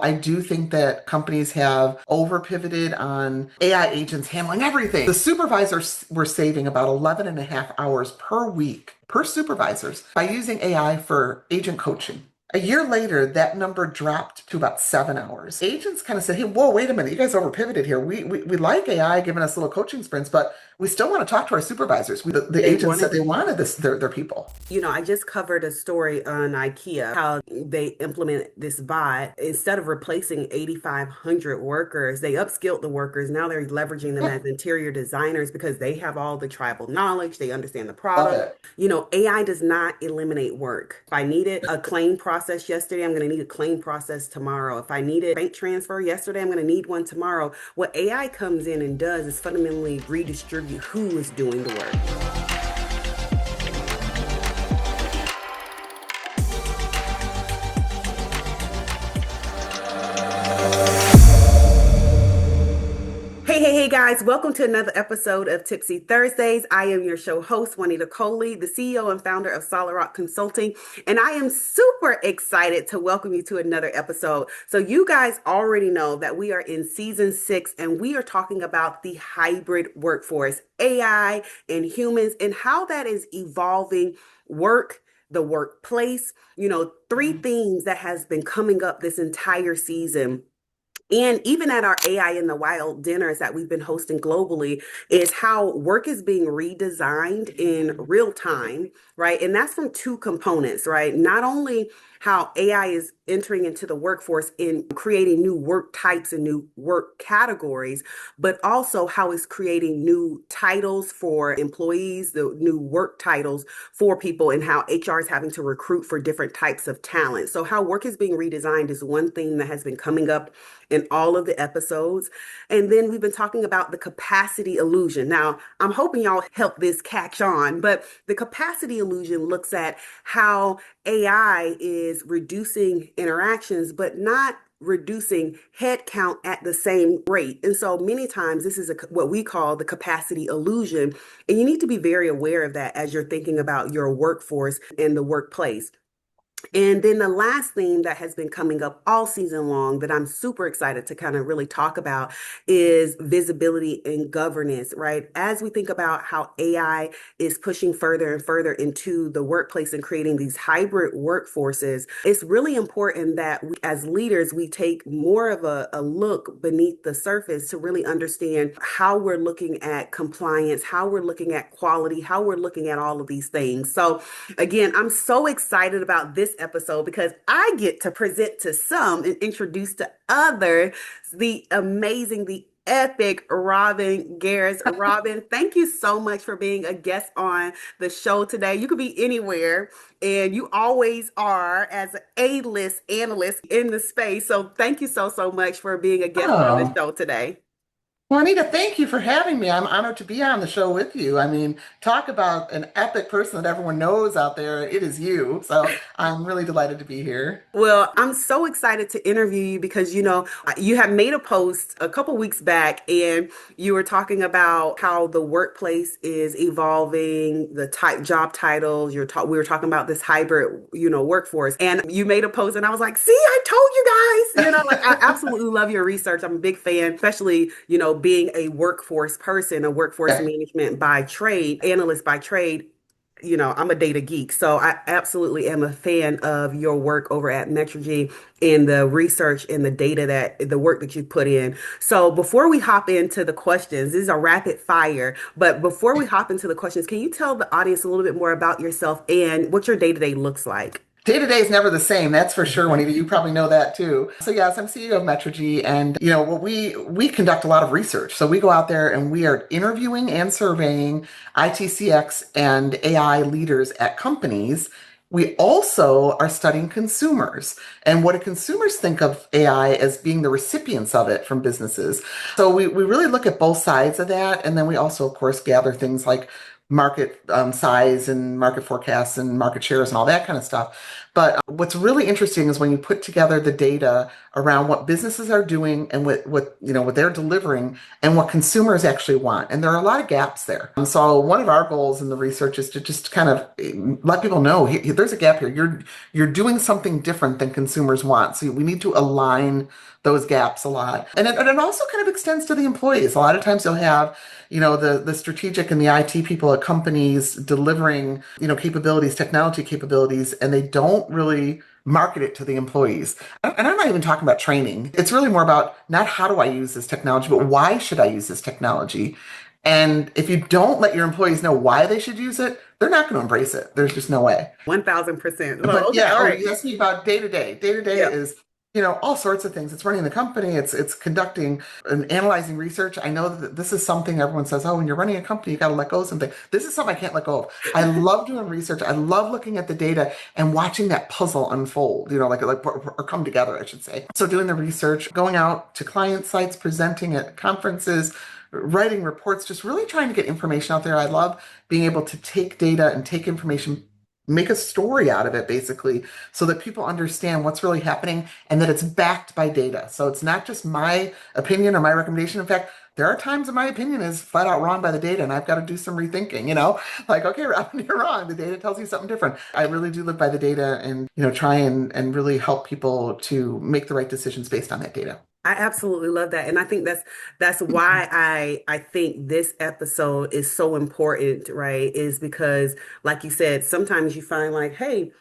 I do think that companies have over pivoted on AI agents handling everything. The supervisors were saving about 11 and a half hours per week per supervisors by using AI for agent coaching. A year later, that number dropped to about 7 hours. Agents kind of said, hey, whoa, wait a minute, you guys over pivoted here. We like AI giving us little coaching sprints, but we still want to talk to our supervisors. The They agents said wanted, they wanted their people. I just covered a story on IKEA, how they implement this bot. Instead of replacing 8,500 workers, they upskilled the workers. Now they're leveraging them Yeah, as interior designers because they have all the tribal knowledge. They understand the love product. it. AI does not eliminate work. If I needed a claim process yesterday, I'm going to need a claim process tomorrow. If I needed bank transfer yesterday, I'm going to need one tomorrow. What AI comes in and does is fundamentally redistribute who is doing the work. Hey, guys, welcome to another episode of Tipsy Thursdays. I am your show host, Juanita Coley, the CEO and founder of Solid Rock Consulting, and I am super excited to welcome you to another episode. So you guys already know that we are in season 6, and we are talking about the hybrid workforce, AI and humans, and how that is evolving work, the workplace, three themes that has been coming up this entire season. And even at our AI in the Wild dinners that we've been hosting globally, is how work is being redesigned in real time, right? And that's from two components, right? Not only how AI is entering into the workforce in creating new work types and new work categories, but also how it's creating new titles for employees, the new work titles for people, and how HR is having to recruit for different types of talent. So how work is being redesigned is one thing that has been coming up in all of the episodes. And then we've been talking about the capacity illusion. Now, I'm hoping y'all help this catch on, but the capacity illusion looks at how AI is reducing interactions, but not reducing headcount at the same rate. And so many times this is what we call the capacity illusion. And you need to be very aware of that as you're thinking about your workforce in the workplace. And then the last theme that has been coming up all season long that I'm super excited to kind of really talk about is visibility and governance, right? As we think about how AI is pushing further and further into the workplace and creating these hybrid workforces, it's really important that we, as leaders, we take more of a look beneath the surface to really understand how we're looking at compliance, how we're looking at quality, how we're looking at all of these things. So again, I'm so excited about this episode because I get to present to some and introduce to others the amazing, the epic Robin Gareiss. Robin, thank you so much for being a guest on the show today. You could be anywhere, and you always are as an A-list analyst in the space. So thank you so much for being a guest on the Oh, show today. Juanita, thank you for having me. I'm honored to be on the show with you. I mean, talk about an epic person that everyone knows out there. It is you. So I'm really delighted to be here. Well, I'm so excited to interview you because, you have made a post a couple weeks back and you were talking about how the workplace is evolving, the type job titles. We were talking about this hybrid, workforce. And you made a post and I was like, see, I told you guys, like I absolutely love your research. I'm a big fan, especially, being a workforce person, a workforce Yeah. management by trade, analyst by trade. I'm a data geek, so I absolutely am a fan of your work over at Metrigy and the research and the work that you put in. So before we hop into the questions, this is a rapid fire, but before we hop into the questions, can you tell the audience a little bit more about yourself and what your day-to-day looks like? Day to day is never the same, that's for sure, Juanita. You probably know that too. So yes, I'm CEO of Metrigy, and what we conduct a lot of research. So we go out there and we are interviewing and surveying ITCX and AI leaders at companies. We also are studying consumers and what do consumers think of AI as being the recipients of it from businesses. So we really look at both sides of that. And then we also, of course, gather things like market size and market forecasts and market shares and all that kind of stuff. But what's really interesting is when you put together the data around what businesses are doing and what they're delivering and what consumers actually want. And there are a lot of gaps there. So one of our goals in the research is to just kind of let people know there's a gap here. You're doing something different than consumers want. So we need to align those gaps a lot. And it also kind of extends to the employees. A lot of times you'll have, the strategic and the IT people at companies delivering, capabilities, technology capabilities, and they don't really market it to the employees. And I'm not even talking about training. It's really more about not how do I use this technology, but why should I use this technology? And if you don't let your employees know why they should use it, they're not going to embrace it. There's just no way. 1000%. Well, But okay, yeah, all oh, right. you asked me about day to day. Day to day Yeah. is, all sorts of things. It's running the company, it's conducting and analyzing research. I know that this is something everyone says, oh, when you're running a company, you got to let go of something. This is something I can't let go of. I love doing research. I love looking at the data and watching that puzzle unfold, or come together, I should say. So doing the research, going out to client sites, presenting at conferences, writing reports, just really trying to get information out there. I love being able to take data and take information, make a story out of it basically so that people understand what's really happening and that it's backed by data. So it's not just my opinion or my recommendation. In fact, there are times when my opinion is flat out wrong by the data and I've got to do some rethinking, like, okay, Robin, you're wrong. The data tells you something different. I really do live by the data and, try and really help people to make the right decisions based on that data. I absolutely love that. And I think that's why I think this episode is so important, right? Is because like you said, sometimes you find like, hey,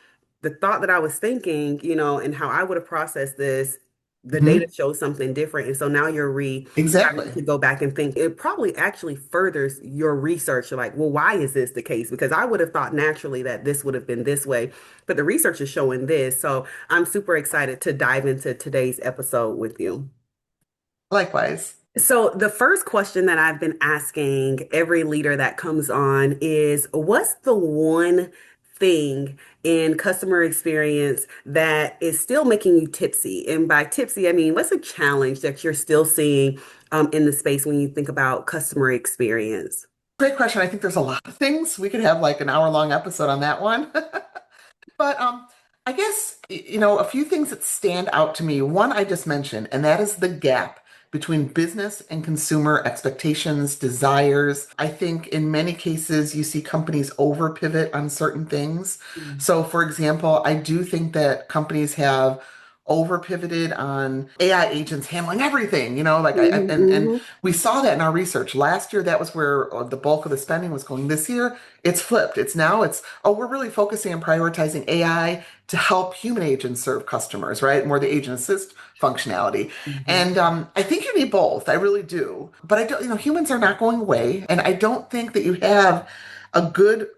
the thought that I was thinking, and how I would have processed this, the data Mhm. shows something different. And so now you're having Exactly. to go back and think. It probably actually furthers your research. You're like, well, why is this the case? Because I would have thought naturally that this would have been this way, but the research is showing this. So I'm super excited to dive into today's episode with you. Likewise. So, the first question that I've been asking every leader that comes on is what's the one thing in customer experience that is still making you tipsy? And by tipsy, I mean, what's a challenge that you're still seeing in the space when you think about customer experience? Great question. I think there's a lot of things. We could have like an hour-long episode on that one. But I guess, a few things that stand out to me. One I just mentioned, and that is the gap between business and consumer expectations, desires. I think in many cases you see companies over pivot on certain things. So, for example, I do think that companies have over pivoted on AI agents handling everything, and Mm-hmm. we saw that in our research. Last year, that was where the bulk of the spending was going. This year, it's flipped. Oh, we're really focusing on prioritizing AI to help human agents serve customers, right? More the agent assist functionality. Hmm. And I think you need both. I really do. But I don't, humans are not going away. And I don't think that you have a good,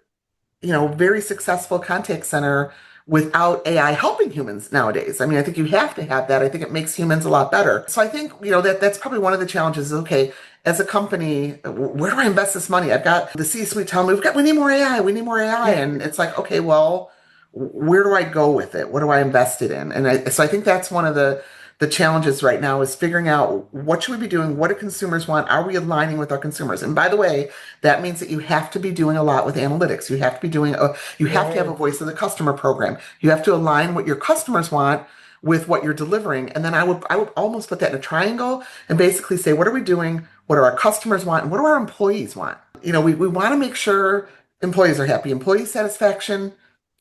very successful contact center without AI helping humans nowadays. I mean, I think you have to have that. I think it makes humans a lot better. So I think, that's probably one of the challenges is, okay, as a company, where do I invest this money? I've got the C-suite telling me, we need more AI, we need more AI. And it's like, okay, well, where do I go with it? What do I invest it in? So I think that's one of the challenges right now is figuring out what should we be doing? What do consumers want? Are we aligning with our consumers? And by the way, that means that you have to be doing a lot with analytics. You have to have a Yes. voice of the customer program. You have to align what your customers want with what you're delivering. And then I would almost put that in a triangle and basically say, what are we doing? What do our customers want? And what do our employees want? We want to make sure employees are happy. Employee satisfaction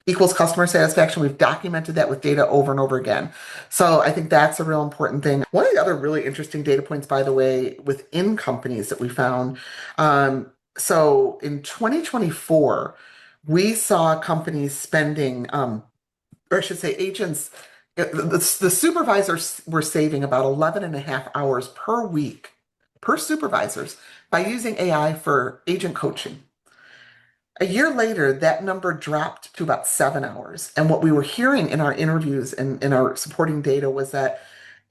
equals customer satisfaction. We've documented that with data over and over again. So I think that's a real important thing. One of the other really interesting data points, by the way, within companies that we found. So in 2024, we saw companies spending, or I should say agents, the supervisors were saving about 11 and a half hours per week per supervisors by using AI for agent coaching. A year later, that number dropped to about 7 hours. And what we were hearing in our interviews and in our supporting data was that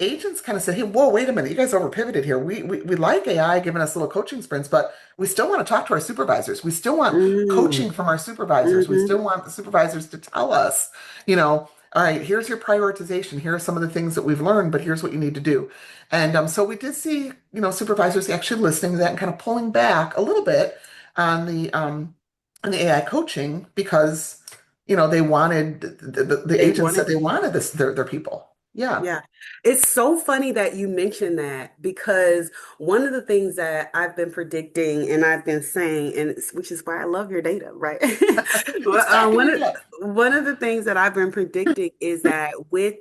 agents kind of said, hey, whoa, wait a minute, you guys over pivoted here. We like AI giving us little coaching sprints, but we still want to talk to our supervisors. We still want Mm-hmm. coaching from our supervisors. We still want the supervisors to tell us, all right, here's your prioritization. Here are some of the things that we've learned, but here's what you need to do. And so we did see, supervisors actually listening to that and kind of pulling back a little bit on the AI coaching because they wanted the They agents said wanted. they wanted their people. Yeah. Yeah. It's so funny that you mentioned that because one of the things that I've been predicting and I've been saying, which is why I love your data, right? It's Well, backing one me of up. the things that I've been predicting is that with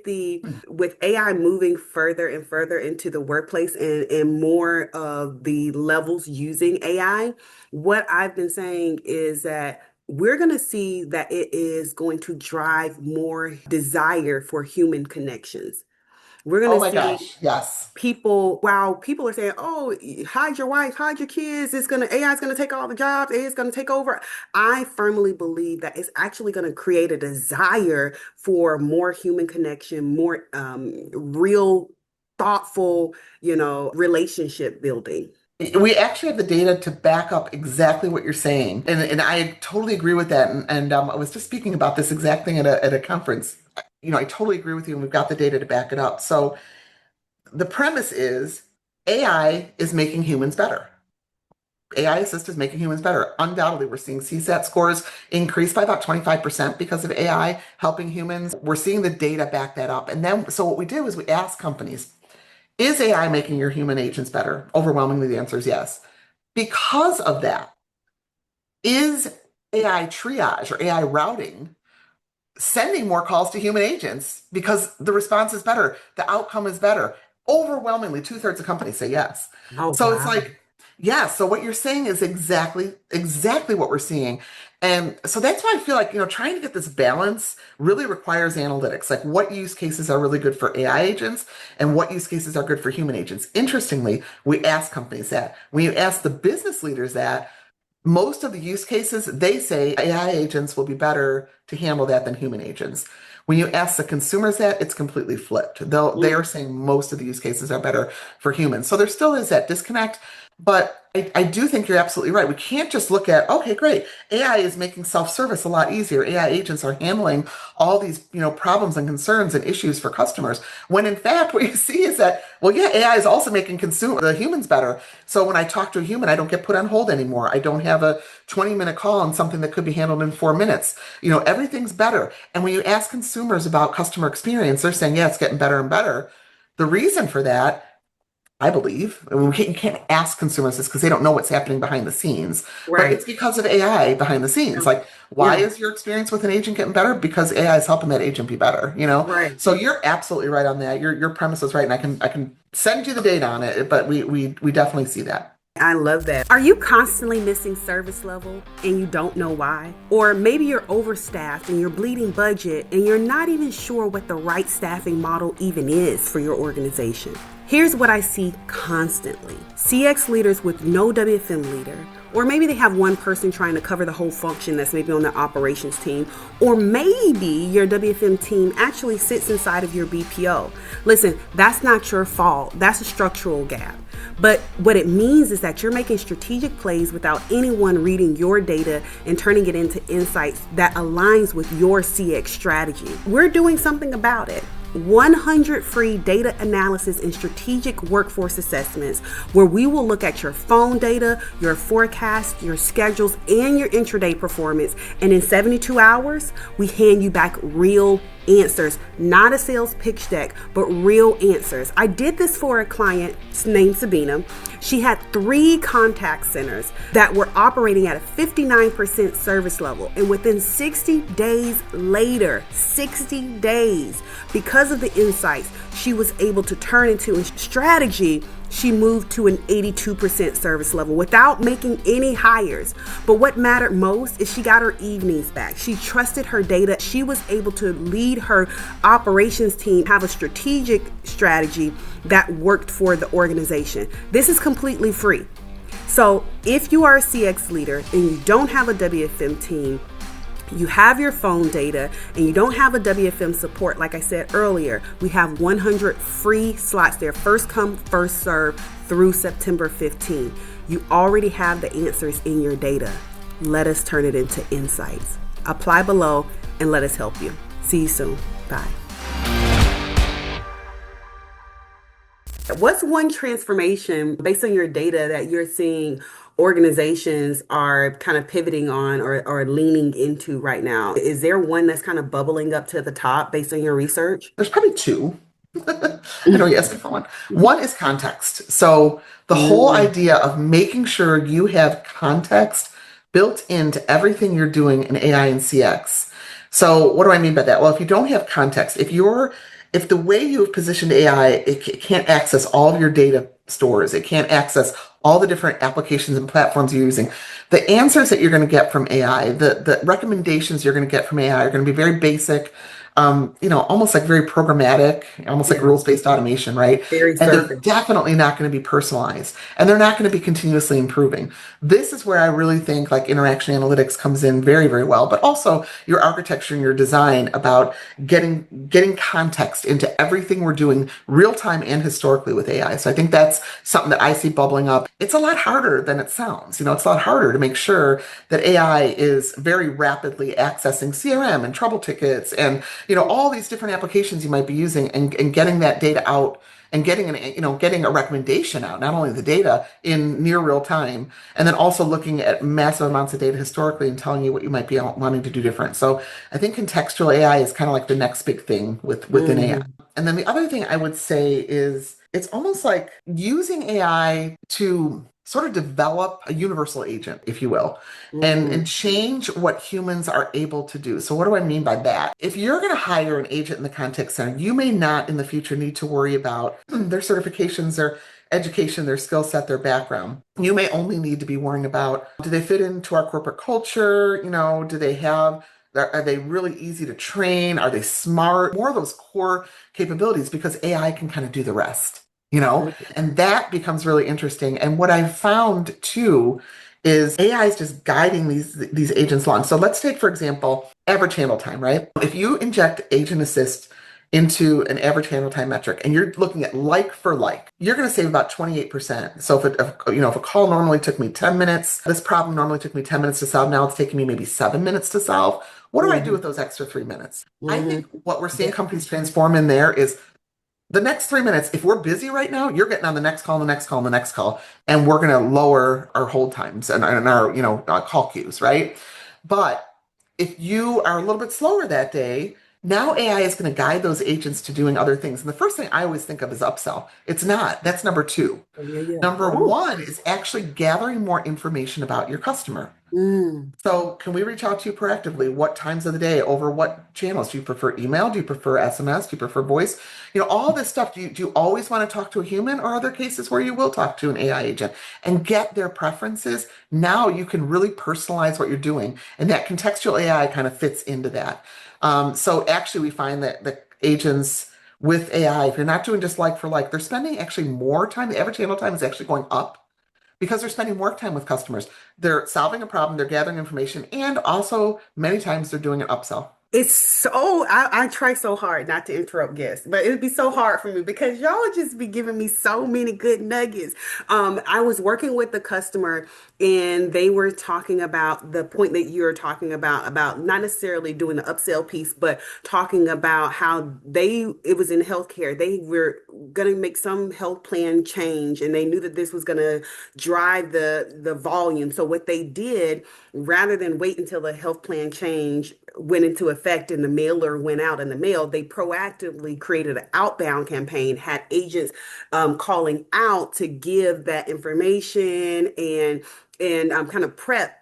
AI moving further and further into the workplace and more of the levels using AI, what I've been saying is that we're going to see that it is going to drive more desire for human connections. We're going Oh to my see gosh. Yes. people, while people are saying, oh, hide your wife, hide your kids, AI is going to take all the jobs, AI is going to take over. I firmly believe that it's actually going to create a desire for more human connection, more real, thoughtful, relationship building. We actually have the data to back up exactly what you're saying. And I totally agree with that. And I was just speaking about this exact thing at a conference. I totally agree with you, and we've got the data to back it up. So the premise is AI is making humans better. AI assist is making humans better. Undoubtedly, we're seeing CSAT scores increase by about 25% because of AI helping humans. We're seeing the data back that up. And then, so what we did was we asked companies, is AI making your human agents better? Overwhelmingly, the answer is yes. Because of that, is AI triage or AI routing sending more calls to human agents because the response is better, the outcome is better? Overwhelmingly, two-thirds of companies say yes. Oh, So it's wow. like, yeah, so what you're saying is exactly what we're seeing. And so that's why I feel like, trying to get this balance really requires analytics. Like what use cases are really good for AI agents and what use cases are good for human agents. Interestingly, we ask companies that. When you ask the business leaders that, most of the use cases, they say AI agents will be better to handle that than human agents. When you ask the consumers that, it's completely flipped. They are Mm. saying most of the use cases are better for humans. So there still is that disconnect. But I do think you're absolutely right. We can't just look at, okay, great. AI is making self-service a lot easier. AI agents are handling all these, problems and concerns and issues for customers. When in fact, what you see is that, well, yeah, AI is also making the humans better. So when I talk to a human, I don't get put on hold anymore. I don't have a 20-minute call on something that could be handled in 4 minutes. Everything's better. And when you ask consumers about customer experience, they're saying, yeah, it's getting better and better. The reason for that, I believe, I mean, you can't ask consumers this because they don't know what's happening behind the scenes, but Right. it's because of AI behind the Yeah. scenes. Like, why Yeah. is your experience with an agent getting better? Because AI is helping that agent be better. Right. So you're absolutely right on that. Your premise is right, and I can send you the data on it, but we definitely see that. I love that. Are you constantly missing service level and you don't know why? Or maybe you're overstaffed and you're bleeding budget and you're not even sure what the right staffing model even is for your organization. Here's what I see constantly. CX leaders with no WFM leader, or maybe they have one person trying to cover the whole function that's maybe on the operations team, or maybe your WFM team actually sits inside of your BPO. Listen, that's not your fault. That's a structural gap. But what it means is that you're making strategic plays without anyone reading your data and turning it into insights that aligns with your CX strategy. We're doing something about it. 100 free data analysis and strategic workforce assessments where we will look at your phone data, your forecast, your schedules, and your intraday performance. And in 72 hours, we hand you back real answers, not a sales pitch deck, but real answers. I did this for a client named Sabina. She had 3 contact centers that were operating at a 59% service level. And within 60 days later, 60 days, because of the insights she was able to turn into a strategy, she moved to an 82% service level without making any hires. But what mattered most is she got her evenings back. She trusted her data. She was able to lead her operations team, have a strategic strategy that worked for the organization. This is completely free. So if you are a CX leader and you don't have a WFM team, you have your phone data, and you don't have a WFM support, like I said earlier, we have 100 free slots there, first come, first serve through September 15. You already have the answers in your data. Let us turn it into insights. Apply below and let us help you. See you soon. Bye. What's one transformation based on your data that you're seeing organizations are kind of pivoting on or leaning into right now? Is there one that's kind of bubbling up to the top based on your research? There's probably two. I know you asked me for one. One is context. So the whole Mm, idea of making sure you have context built into everything you're doing in AI and CX. So what do I mean by that? Well, if you don't have context, if the way you've positioned AI, it can't access all of your data stores, it can't access all the different applications and platforms you're using. The answers that you're going to get from AI, the recommendations you're going to get from AI are going to be very basic, almost like very programmatic, almost like yeah, rules-based automation, right? very And they're surface. definitely not going to be personalized, and they're not going to be continuously improving. This is where I really think like interaction analytics comes in very, very well, but also your architecture and your design about getting context into everything we're doing real time and historically with AI. So I think that's something that I see bubbling up. It's a lot harder than it sounds. It's a lot harder to make sure that AI is very rapidly accessing CRM and trouble tickets and all these different applications you might be using and getting that data out and getting a recommendation out, not only the data in near real time, and then also looking at massive amounts of data historically and telling you what you might be wanting to do different. So I think contextual AI is kind of like the next big thing within AI. Hmm. And then the other thing I would say is it's almost like using AI to sort of develop a universal agent, if you will, and Hmm. change what humans are able to do. So what do I mean by that? If you're going to hire an agent in the contact center, you may not in the future need to worry about their certifications, their education, their skill set, their background. You may only need to be worrying about, do they fit into our corporate culture? Do they have are they really easy to train? Are they smart? More of those core capabilities because AI can kind of do the rest, and that becomes really interesting. And what I've found too is AI is just guiding these agents along. So let's take, for example, average handle time, right? If you inject agent assist into an average handle time metric and you're looking at like for like, you're going to save about 28%. So if a call normally took me 10 minutes, this problem normally took me 10 minutes to solve, now it's taking me maybe 7 minutes to solve. What do I do Hmm. with those extra 3 minutes? I Hmm. think what we're seeing Yeah. companies transform in there is the next 3 minutes, if we're busy right now, you're getting on the next call, the next call, the next call, and we're going to lower our hold times and our, call queues, right? But if you are a little bit slower that day, now AI is going to guide those agents to doing other things. And the first thing I always think of is upsell. It's not. That's number two. Oh, yeah, yeah. Number Oh. one is actually gathering more information about your customer. Mm. So, can we reach out to you proactively? What times of the day? Over what channels? Do you prefer email? Do you prefer SMS? Do you prefer voice? All this stuff. Do you always want to talk to a human, or are there cases where you will talk to an AI agent and get their preferences? Now you can really personalize what you're doing, and that contextual AI kind of fits into that. So, actually, we find that the agents with AI, if you're not doing just like for like, they're spending actually more time. The average handle time is actually going up because they're spending more time with customers. They're solving a problem, they're gathering information, and also many times they're doing an upsell. It's so I try so hard not to interrupt guests, but it'd be so hard for me because y'all just be giving me so many good nuggets. I was working with the customer and they were talking about the point that you're talking about not necessarily doing the upsell piece, but talking about how it was in healthcare. They were gonna make some health plan change and they knew that this was gonna drive the volume. So what they did, rather than wait until the health plan change went into effect and the mailer went out in the mail, they proactively created an outbound campaign, had agents calling out to give that information and kind of prep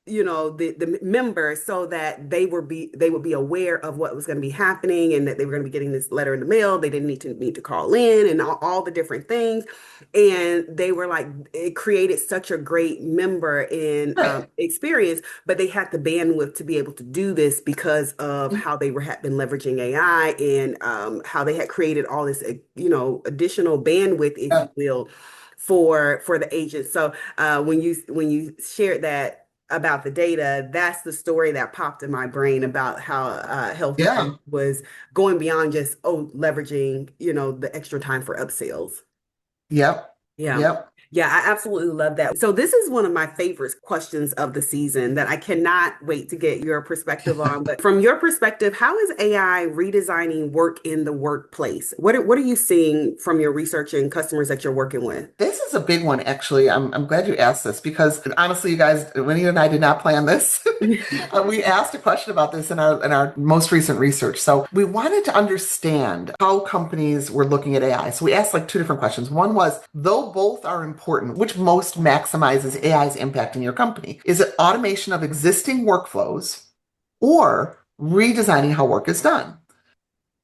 the members so that they would be aware of what was going to be happening and that they were going to be getting this letter in the mail. They didn't need to call in and all the different things. And they were like, it created such a great member and Right. experience, but they had the bandwidth to be able to do this because of how they had been leveraging AI and how they had created all this additional bandwidth, if you Yeah. will, for the agents. So when you shared that about the data, that's the story that popped in my brain about how healthcare Yeah. was going beyond just leveraging the extra time for upsells. Yep. Yeah. Yep. Yeah, I absolutely love that. So this is one of my favorite questions of the season that I cannot wait to get your perspective on. But from your perspective, how is AI redesigning work in the workplace? What are you seeing from your research and customers that you're working with? This is a big one, actually. I'm glad you asked this because honestly, you guys, Winnie and I did not plan this. We asked a question about this in our most recent research. So we wanted to understand how companies were looking at AI. So we asked like two different questions. One was, though both are important, which most maximizes AI's impact in your company? Is it automation of existing workflows or redesigning how work is done?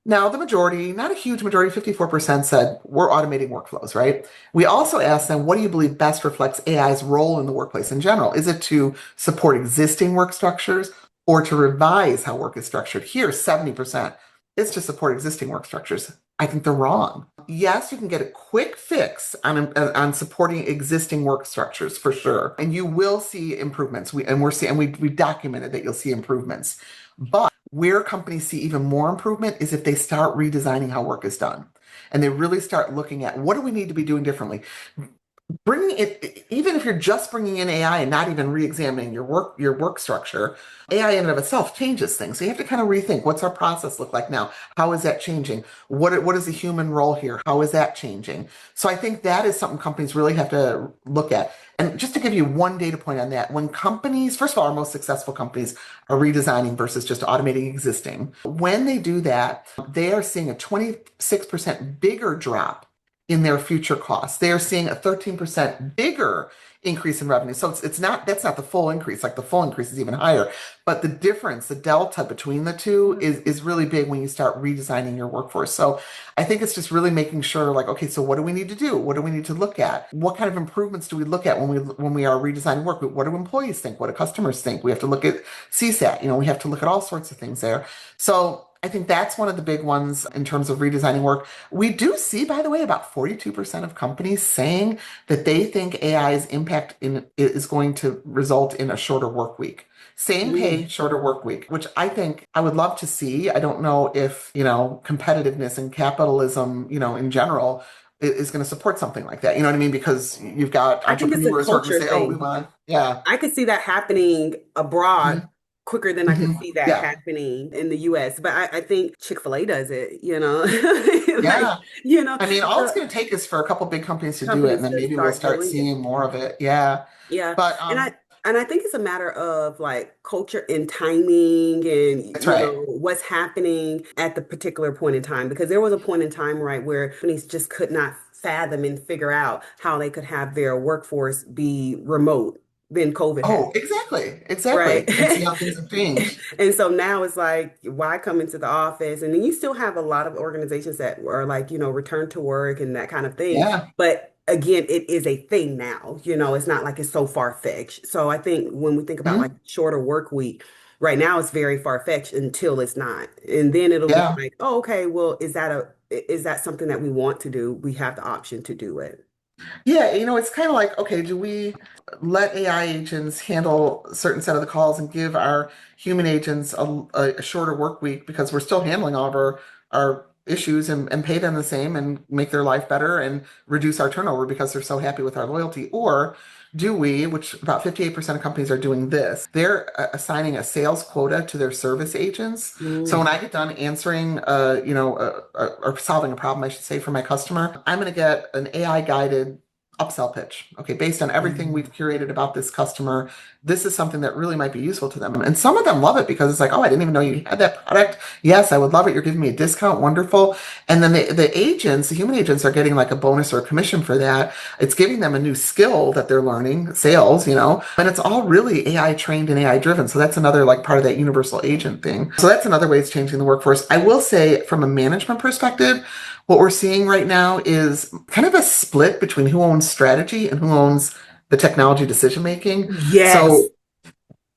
Now, the majority, not a huge majority, 54% said we're automating workflows, right? We also asked them, what do you believe best reflects AI's role in the workplace in general? Is it to support existing work structures or to revise how work is structured? Here, 70% is to support existing work structures. I think they're wrong. Yes, you can get a quick fix on supporting existing work structures for sure, and you will see improvements. We've documented that you'll see improvements, but where companies see even more improvement is if they start redesigning how work is done and they really start looking at what do we need to be doing differently. Bringing it, even if you're just bringing in AI and not even re-examining your work structure, AI in and of itself changes things. So you have to kind of rethink, what's our process look like now? How is that changing? What is the human role here? How is that changing? So I think that is something companies really have to look at. And just to give you one data point on that, when companies, first of all, our most successful companies are redesigning versus just automating existing. When they do that, they are seeing a 26% bigger drop in their future costs. They are seeing a 13% bigger increase in revenue. So it's not, that's not the full increase. Like the full increase is even higher. But the difference, the delta between the two is really big when you start redesigning your workforce. So I think it's just really making sure, like, okay, so what do we need to do? What do we need to look at? What kind of improvements do we look at when we are redesigning work? What do employees think? What do customers think? We have to look at CSAT, we have to look at all sorts of things there. So I think that's one of the big ones in terms of redesigning work. We do see, by the way, about 42% of companies saying that they think AI's impact is going to result in a shorter work week. Same pay, Mm. shorter work week, which I think I would love to see. I don't know if, competitiveness and capitalism, in general is going to support something like that. You know what I mean? Because you've got I think it's a entrepreneurs who are going to culture say, oh, we thing. want, yeah. I could see that happening abroad Mhm. quicker than I could Mhm. see that Yeah. happening in the US. But I think Chick-fil-A does it, like, Yeah. I mean, all it's the going to take is for a couple big companies to do it, and companies then to maybe we'll start start doing it. seeing more of it. Yeah. Yeah. But And I think it's a matter of like culture and timing and that's right. what's happening at the particular point in time. Because there was a point in time, right, where companies just could not fathom and figure out how they could have their workforce be remote. Then COVID happened. Oh, exactly. Right. Exactly. And see how things have changed. And so now it's like, why come into the office? And then you still have a lot of organizations that are like, return to work and that kind of thing. Yeah. But again, it is a thing now. It's not like it's so far-fetched. So I think when we think about like Mhm. shorter work week, right now it's very far-fetched until it's not. And then it'll be Yeah. like, oh, okay, well, is that something that we want to do? We have the option to do it. Yeah, it's kind of like, okay, do we let AI agents handle a certain set of the calls and give our human agents a shorter work week because we're still handling all of our issues and pay them the same and make their life better and reduce our turnover because they're so happy with our loyalty? Or do we, which about 58% of companies are doing this, they're assigning a sales quota to their service agents. So when Mm. I get done answering, or solving a problem, I should say, for my customer, I'm going to get an AI guided upsell pitch. Okay, based on everything Mm. we've curated about this customer, this is something that really might be useful to them. And some of them love it because it's like, oh, I didn't even know you had that product. Yes, I would love it. You're giving me a discount. Wonderful. And then the agents, the human agents, are getting like a bonus or a commission for that. It's giving them a new skill that they're learning, sales, and it's all really AI trained and AI driven. So that's another like part of that universal agent thing. So that's another way it's changing the workforce. I will say from a management perspective, what we're seeing right now is kind of a split between who owns strategy and who owns the technology decision making. Yes. So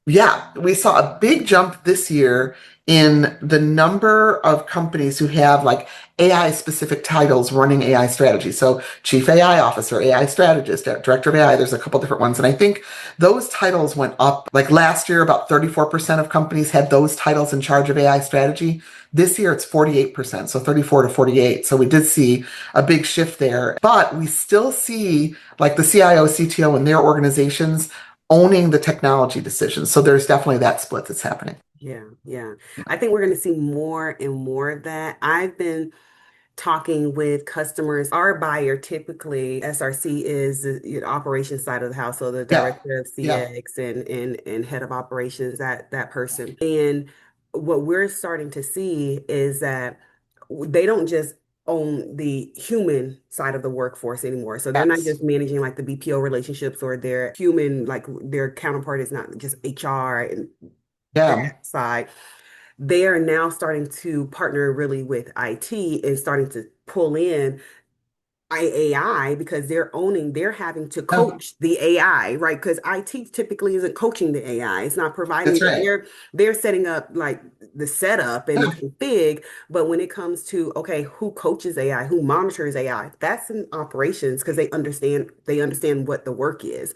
yeah, we saw a big jump this year in the number of companies who have like AI specific titles running AI strategy. So chief AI officer, AI strategist, director of AI, there's a couple different ones. And I think those titles went up like last year, about 34% of companies had those titles in charge of AI strategy. This year it's 48%, so 34 to 48. So we did see a big shift there, but we still see like the CIO, CTO and their organizations owning the technology decisions. So there's definitely that split that's happening. Yeah, yeah. I think we're going to see more and more of that. I've been talking with customers. Our buyer typically, SRC, is the operations side of the house, so the Yeah. director of Yeah. CX and head of operations, that person. And what we're starting to see is that they don't just own the human side of the workforce anymore. So they're not Yes. just managing like the BPO relationships or their human, like their counterpart is not just HR and Yeah. that side. They are now starting to partner really with IT and starting to pull in AI because they're having to Yeah. coach the AI, right? Because IT typically isn't coaching the AI. It's not providing That's right. they're setting up like the setup and the Yeah. config. But when it comes to, okay, who coaches AI, who monitors AI, that's in operations because they understand what the work is,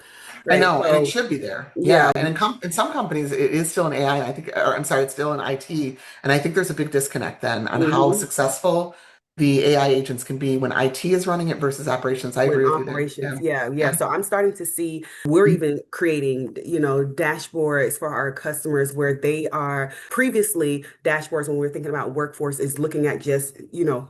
I right? know, and it So should be there. yeah. Yeah, and in some companies, it is still an AI. And I think, or I'm sorry, it's still an IT, and I think there's a big disconnect then on how Mhm. successful the AI agents can be when IT is running it versus operations. I When agree with you there. operations, Yeah, yeah, yeah. yeah. So I'm starting to see we're even creating, dashboards for our customers where they are previously dashboards when we're thinking about workforce is looking at just,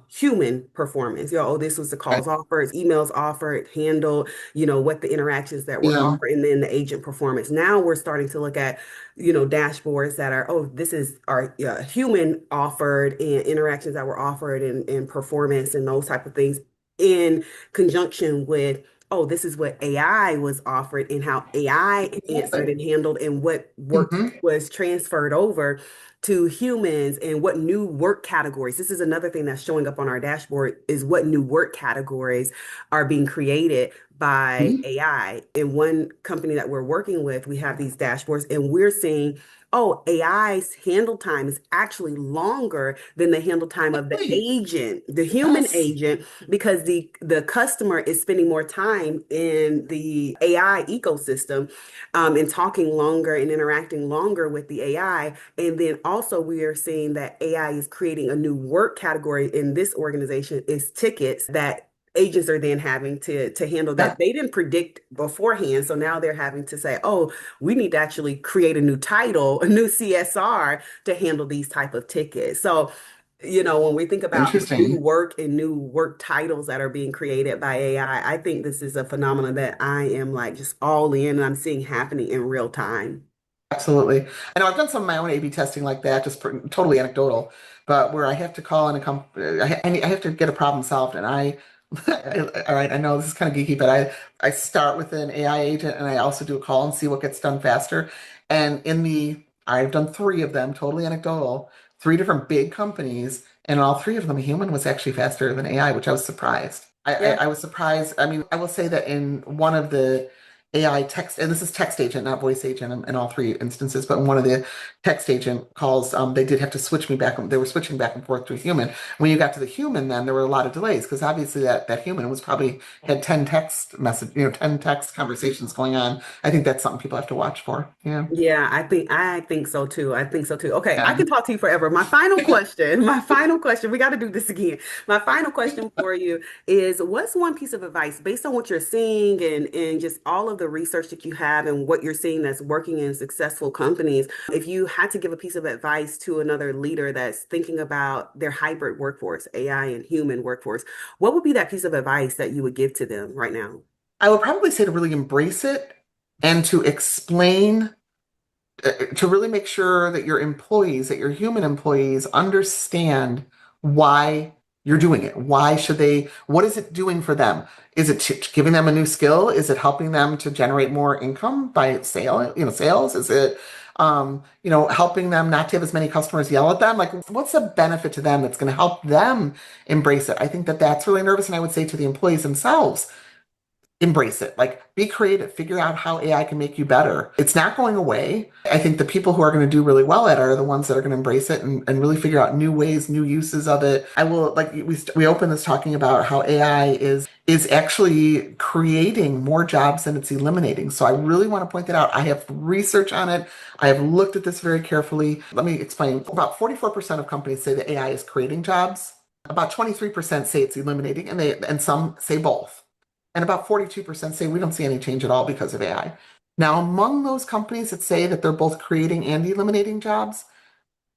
human performance. Oh, this was the Right. calls offered, emails offered, handled, what the interactions that were Yeah. offered, and then the agent performance. Now we're starting to look at, dashboards that are, oh, this is our human offered and interactions that were offered and performance and those type of things in conjunction with, oh, this is what AI was offered and how AI answered Exactly. and handled and what work Hmm. was transferred over to humans and what new work categories. This is another thing that's showing up on our dashboard is what new work categories are being created by AI. In one company that we're working with, we have these dashboards and we're seeing, oh, AI's handle time is actually longer than the handle time of the Really? agent, the human Yes. agent, because the customer is spending more time in the AI ecosystem, and talking longer and interacting longer with the AI. And then also we are seeing that AI is creating a new work category in this organization is tickets that agents are then having to handle that Yeah. they didn't predict beforehand. So now they're having to say, oh, we need to actually create a new title, a new CSR to handle these type of tickets. So, when we think about new Interesting. work and new work titles that are being created by AI, I think this is a phenomenon that I am like just all in and I'm seeing happening in real time. Absolutely. I know I've done some of my own A/B testing like that, just totally anecdotal, but where I have to call in I have to get a problem solved, and all right, I know this is kind of geeky, but I start with an AI agent, and I also do a call and see what gets done faster. And I've done three of them, totally anecdotal, three different big companies, and in all three of them, a human was actually faster than AI, which I was surprised. Yeah. I was surprised. I mean, I will say that in one of the AI text, and this is text agent, not voice agent in all three instances, but in one of the text agent calls, they did have to switch me back. They were switching back and forth to a human. When you got to the human, then there were a lot of delays because obviously that human was probably had 10 text message, 10 text conversations going on. I think that's something people have to watch for. Yeah. Yeah, I think so too. I think so too. Okay, I Yeah. can talk to you forever. My final question, we got to do this again. My final question for you is what's one piece of advice based on what you're seeing and just all of the research that you have and what you're seeing that's working in successful companies, if you had to give a piece of advice to another leader that's thinking about their hybrid workforce, AI and human workforce, what would be that piece of advice that you would give to them right now? I would probably say to really embrace it and to explain to really make sure that your employees, that your human employees understand why you're doing it. Why should they, what is it doing for them? Is it giving them a new skill? Is it helping them to generate more income by sales? Is it, helping them not to have as many customers yell at them? Like, what's the benefit to them that's going to help them embrace it? I think that that's really nervous. And I would say to the employees themselves, embrace it. Like, be creative, figure out how AI can make you better. It's not going away. I think the people who are going to do really well at it are the ones that are going to embrace it and really figure out new ways, new uses of it. I will, like, we open this talking about how AI is actually creating more jobs than it's eliminating. So I really want to point that out. I have research on it. I have looked at this very carefully. Let me explain. About 44% of companies say that AI is creating jobs. About 23% say it's eliminating, and some say both. And about 42% say we don't see any change at all because of AI. Now, among those companies that say that they're both creating and eliminating jobs,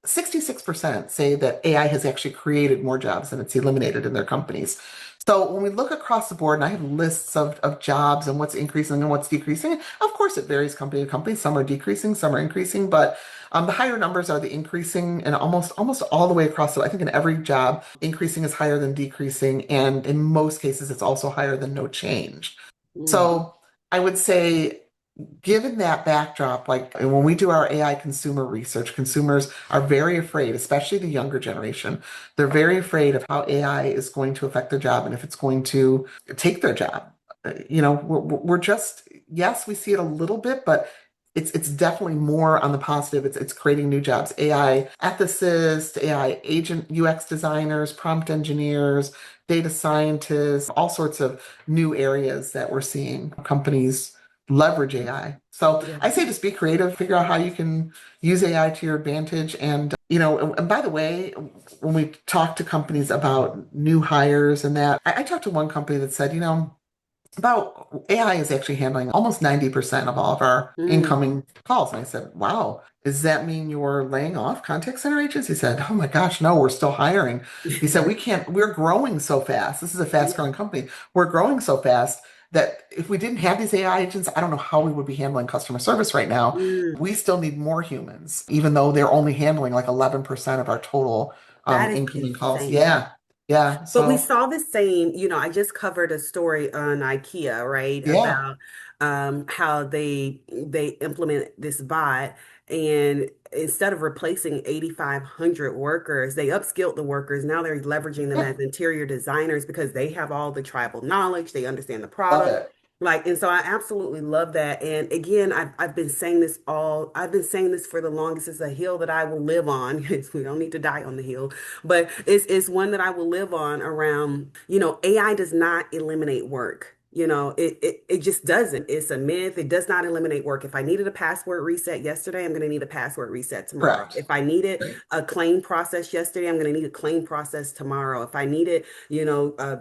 66% say that AI has actually created more jobs than it's eliminated in their companies. So when we look across the board, and I have lists of jobs and what's increasing and what's decreasing, of course it varies company to company. Some are decreasing, some are increasing, but the higher numbers are the increasing, and almost all the way across. So I think in every job, increasing is higher than decreasing, and in most cases, it's also higher than no change. Mm, So I would say, given that backdrop, like when we do our AI consumer research, consumers are very afraid, especially the younger generation. They're very afraid of how AI is going to affect their job and if it's going to take their job. We're just, yes, we see it a little bit, but it's definitely more on the positive. It's creating new jobs. AI ethicists, AI agent UX designers, prompt engineers, data scientists, all sorts of new areas that we're seeing companies leverage AI. So yeah. I say just be creative, figure out how you can use AI to your advantage. And by the way, when we talk to companies about new hires and that, I talked to one company that said, about AI is actually handling almost 90% of all of our Mm. incoming calls. And I said, wow, does that mean you're laying off contact center agents? He said, oh my gosh, no, we're still hiring. He said, we're growing so fast. This is a fast Yeah. growing company. We're growing so fast that if we didn't have these AI agents, I don't know how we would be handling customer service right now. Mm. We still need more humans, even though they're only handling like 11% of our total That is incoming calls. insane. Yeah. Yeah. But we So, saw the same, I just covered a story on IKEA, right? yeah. About how they implement this bot, and instead of replacing 8,500 workers, they upskilled the workers. Now they're leveraging them Yeah. as interior designers because they have all the tribal knowledge, they understand the Love product. it. Like, and so I absolutely love that. And again, I've been saying this for the longest. It's a hill that I will live on. We don't need to die on the hill, but it's one that I will live on around, AI does not eliminate work. It just doesn't. It's a myth. It does not eliminate work. If I needed a password reset yesterday, I'm going to need a password reset tomorrow. Correct. If I needed a claim process yesterday, I'm going to need a claim process tomorrow. If I needed, a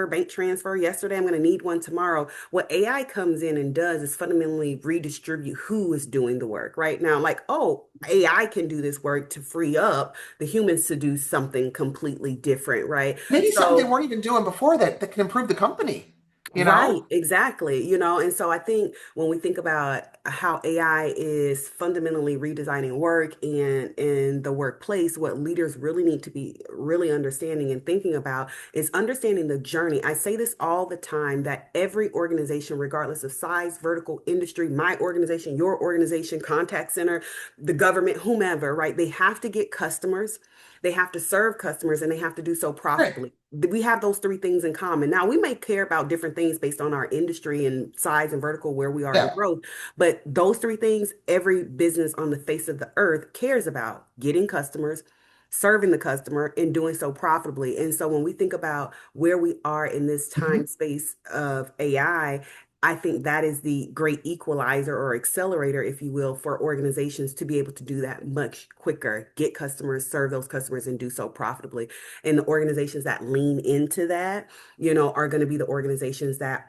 bank transfer yesterday, I'm going to need one tomorrow. What AI comes in and does is fundamentally redistribute who is doing the work right now. Like, oh, AI can do this work to free up the humans to do something completely different, right? Maybe something they So, weren't even doing before that can improve the company, you right, know? exactly. And so I think when we think about how AI is fundamentally redesigning work and in the workplace, what leaders really need to be really understanding and thinking about is understanding the journey. I say this all the time that every organization, regardless of size, vertical, industry, my organization, your organization, contact center, the government, whomever, right? They have to get customers. They have to serve customers and they have to do so Right. profitably. We have those three things in common. Now, we may care about different things based on our industry and size and vertical where we are in Yeah. growth, but those three things every business on the face of the earth cares about: getting customers, serving the customer, and doing so profitably. And so when we think about where we are in this Mhm. time space of AI, I think that is the great equalizer or accelerator, if you will, for organizations to be able to do that much quicker, get customers, serve those customers, and do so profitably. And the organizations that lean into that, are going to be the organizations that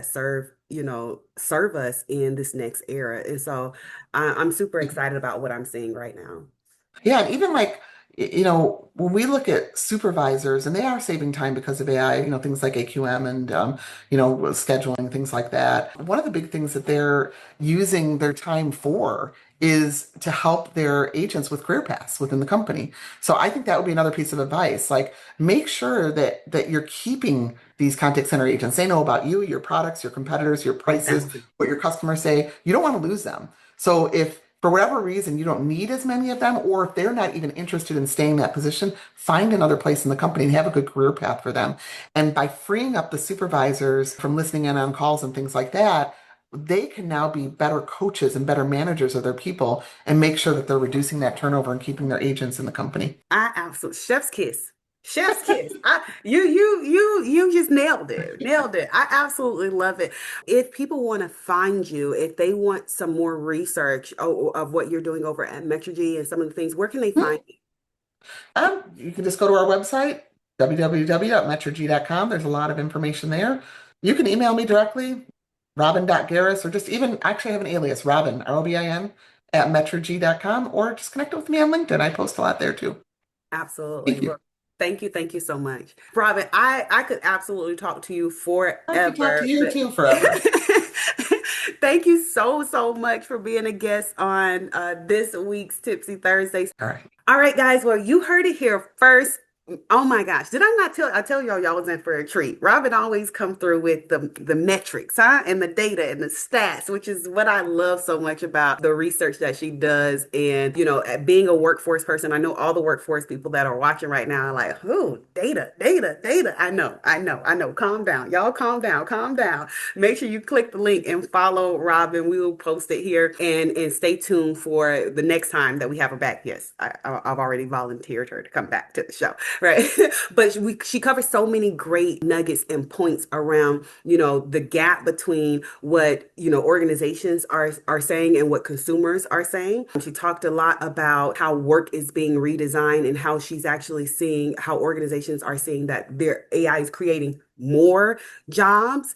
serve us in this next era. And so I'm super excited about what I'm seeing right now. Yeah, and even like, when we look at supervisors, and they are saving time because of AI, things like AQM and, scheduling, things like that. One of the big things that they're using their time for is to help their agents with career paths within the company. So I think that would be another piece of advice. Like, make sure that you're keeping these contact center agents. They know about you, your products, your competitors, your prices, Exactly. what your customers say. You don't want to lose them. So if for whatever reason, you don't need as many of them, or if they're not even interested in staying in that position, find another place in the company and have a good career path for them. And by freeing up the supervisors from listening in on calls and things like that, they can now be better coaches and better managers of their people and make sure that they're reducing that turnover and keeping their agents in the company. I absolutely chef's kiss. Chef's kiss. You just nailed it. Nailed it. I absolutely love it. If people want to find you, if they want some more research of what you're doing over at Metrigy and some of the things, where can they find you? You can just go to our website, www.metrigy.com. There's a lot of information there. You can email me directly, robin.gareiss, or just even actually I have an alias, Robin, Robin, at metrigy.com, or just connect with me on LinkedIn. I post a lot there too. Absolutely. Thank you. Well, thank you. Thank you so much. Robin, I could absolutely talk to you I could talk to forever, you but too forever. thank you so much for being a guest on this week's Tipsy Thursdays. All right. All right, guys. Well, you heard it here first. Oh my gosh. Did I not tell I tell y'all was in for a treat. Robin always come through with the metrics, huh? And the data and the stats, which is what I love so much about the research that she does. And, being a workforce person, I know all the workforce people that are watching right now are like, "Who? Data. I know. Calm down. Y'all calm down. Make sure you click the link and follow Robin. We will post it here and stay tuned for the next time that we have her back. Yes, I've already volunteered her to come back to the show. Right. But she covers so many great nuggets and points around, the gap between what, organizations are saying and what consumers are saying. She talked a lot about how work is being redesigned and how she's actually seeing how organizations are seeing that their AI is creating more jobs.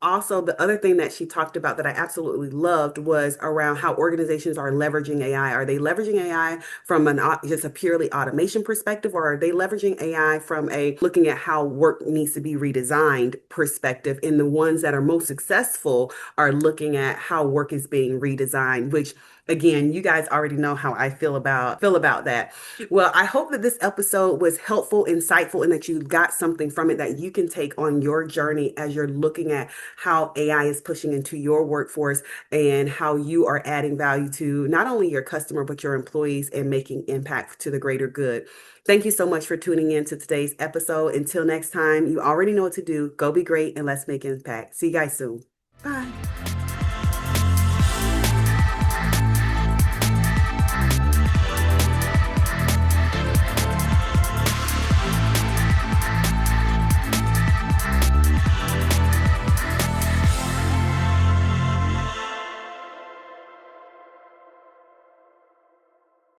Also the other thing that she talked about that I absolutely loved was around how organizations are leveraging AI. Are they leveraging AI from just a purely automation perspective, or are they leveraging AI from a looking at how work needs to be redesigned perspective? And the ones that are most successful are looking at how work is being redesigned, which again, you guys already know how I feel about that. Well, I hope that this episode was helpful, insightful, and that you got something from it that you can take on your journey as you're looking at how AI is pushing into your workforce and how you are adding value to not only your customer, but your employees and making impact to the greater good. Thank you so much for tuning in to today's episode. Until next time, you already know what to do. Go be great and let's make impact. See you guys soon. Bye.